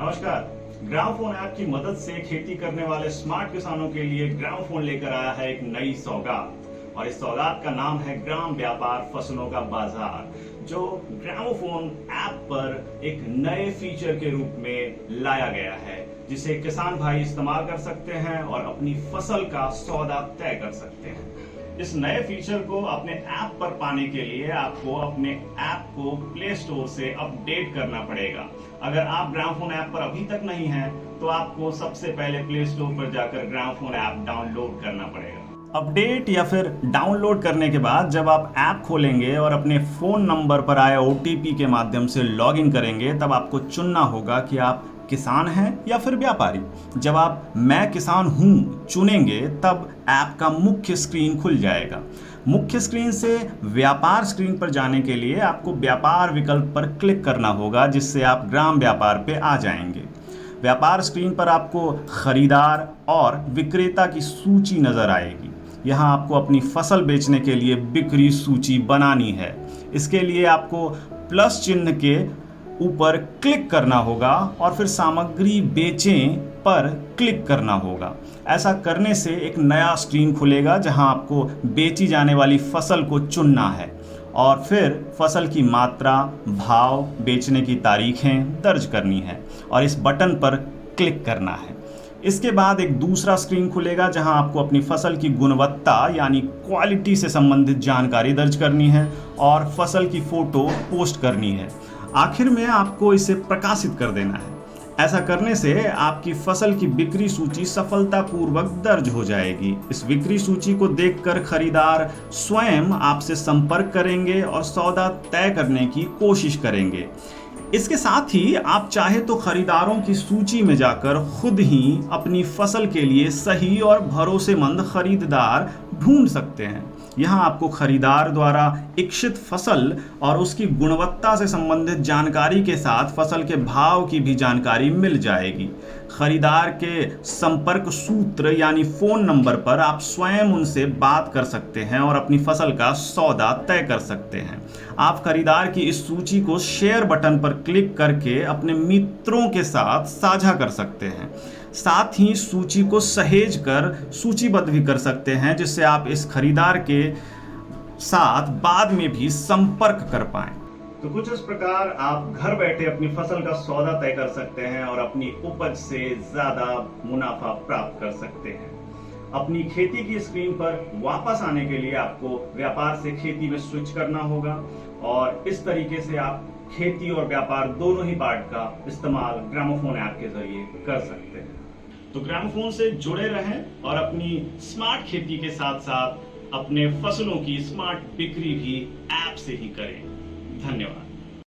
नमस्कार। Gramophone app की मदद से खेती करने वाले स्मार्ट किसानों के लिए ग्रामोफोन लेकर आया है एक नई सौगात, और इस सौगात का नाम है ग्राम व्यापार फसलों का बाजार, जो ग्रामोफोन ऐप पर एक नए फीचर के रूप में लाया गया है, जिसे किसान भाई इस्तेमाल कर सकते हैं और अपनी फसल का सौदा तय कर सकते हैं। इस नए फीचर को अपने ऐप पर पाने के लिए आपको अपने ऐप को प्ले स्टोर से अपडेट करना पड़ेगा। अगर आप ग्रामोफोन ऐप पर अभी तक नहीं हैं, तो आपको सबसे पहले प्ले स्टोर पर जाकर ग्रामोफोन ऐप डाउनलोड करना पड़ेगा। अपडेट या फिर डाउनलोड करने के बाद जब आप ऐप खोलेंगे और अपने फोन नंबर पर आए OTP के माध्यम से लॉगिन करेंगे, तब आपको चुनना होगा कि आप किसान हैं या फिर व्यापारी। जब आप मैं किसान हूं चुनेंगे, तब ऐप का मुख्य स्क्रीन खुल जाएगा। मुख्य स्क्रीन से व्यापार स्क्रीन पर जाने के लिए आपको व्यापार विकल्प पर क्लिक करना होगा, जिससे आप ग्राम व्यापार पे आ जाएंगे। व्यापार स्क्रीन पर आपको खरीदार और विक्रेता की सूची नजर आएगी। यहाँ आपको अपनी फसल बेचने के लिए बिक्री सूची बनानी है। इसके लिए आपको प्लस चिन्ह के ऊपर क्लिक करना होगा और फिर सामग्री बेचें पर क्लिक करना होगा। ऐसा करने से एक नया स्क्रीन खुलेगा, जहां आपको बेची जाने वाली फसल को चुनना है और फिर फसल की मात्रा, भाव, बेचने की तारीखें दर्ज करनी है और इस बटन पर क्लिक करना है। इसके बाद एक दूसरा स्क्रीन खुलेगा, जहां आपको अपनी फसल की गुणवत्ता यानी क्वालिटी से संबंधित जानकारी दर्ज करनी है और फसल की फोटो पोस्ट करनी है। आखिर में आपको इसे प्रकाशित कर देना है। ऐसा करने से आपकी फसल की बिक्री सूची सफलतापूर्वक दर्ज हो जाएगी। इस बिक्री सूची को देखकर खरीदार स्वयं आपसे संपर्क करेंगे और सौदा तय करने की कोशिश करेंगे। इसके साथ ही आप चाहे तो खरीदारों की सूची में जाकर खुद ही अपनी फसल के लिए सही और भरोसेमंद खरीदार ढूंढ सकते हैं। यहाँ आपको खरीदार द्वारा इच्छित फसल और उसकी गुणवत्ता से संबंधित जानकारी के साथ फसल के भाव की भी जानकारी मिल जाएगी। खरीदार के संपर्क सूत्र यानी फोन नंबर पर आप स्वयं उनसे बात कर सकते हैं और अपनी फसल का सौदा तय कर सकते हैं। आप खरीदार की इस सूची को शेयर बटन पर क्लिक करके अपने मित्रों के साथ साझा कर सकते हैं। साथ ही सूची को सहेज कर सूचीबद्ध भी कर सकते हैं, जिससे आप इस खरीदार के साथ बाद में भी संपर्क कर पाएं। तो कुछ इस प्रकार आप घर बैठे अपनी फसल का सौदा तय कर सकते हैं और अपनी उपज से ज्यादा मुनाफा प्राप्त कर सकते हैं। अपनी खेती की स्क्रीन पर वापस आने के लिए आपको व्यापार से खेती में स्विच करना होगा और इस तरीके से आप खेती और व्यापार दोनों ही पार्ट का इस्तेमाल ग्रामोफोन ऐप के जरिए कर सकते हैं। तो ग्रामोफोन से जुड़े रहें और अपनी स्मार्ट खेती के साथ साथ अपने फसलों की स्मार्ट बिक्री भी ऐप से ही करें। धन्यवाद।